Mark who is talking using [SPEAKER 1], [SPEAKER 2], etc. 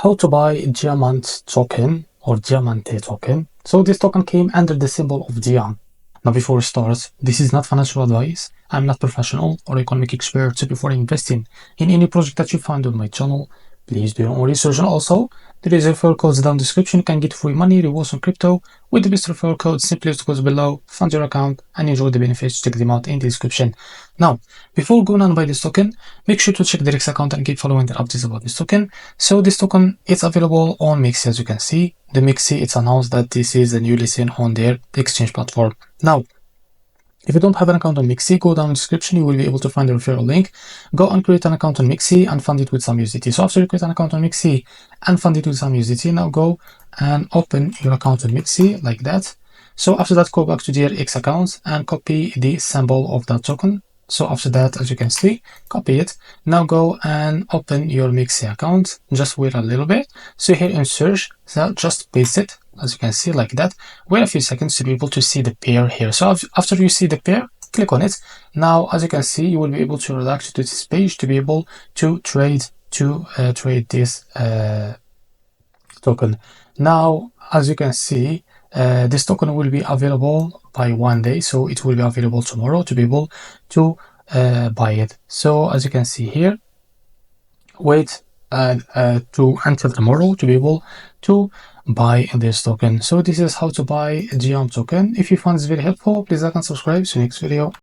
[SPEAKER 1] How to buy Diamante token or Diamante token. So this token came under the symbol of Diam. Now before we start, this is not financial advice. I'm not professional or economic expert, so before investing in any project that you find on my channel, please do your own research. And also, there is a referral code down in the description. You can get free money, rewards on crypto with the best referral code. Simply just go below, fund your account, and enjoy the benefits. Check them out in the description. Now, before going on buy this token, make sure to check the REFERRAL account and keep following the updates about this token. So this token is available on MEXC, as you can see. The MEXC, it's announced that this is a new listing on their exchange platform. Now, if you don't have an account on MEXC, go down in the description. You will be able to find the referral link. Go and create an account on MEXC and fund it with some USDT. So after you create an account on MEXC and fund it with some USDT, now go and open your account on MEXC like that. So after that, go back to their X account and copy the symbol of that token. So after that, as you can see, copy it. Now go and open your MEXC account. Just wait a little bit. So here in search, so just paste it, as you can see, like that. Wait a few seconds to be able to see the pair here. So after you see the pair, click on it. Now, as you can see, you will be able to redirect to this page to be able to trade this token. Now, as you can see, this token will be available by 1 day, so it will be available tomorrow to be able to buy it. So as you can see here, wait to until tomorrow to be able to buy this token. So this is how to buy a Diam token. If you found this video helpful, please like and subscribe. See you next video.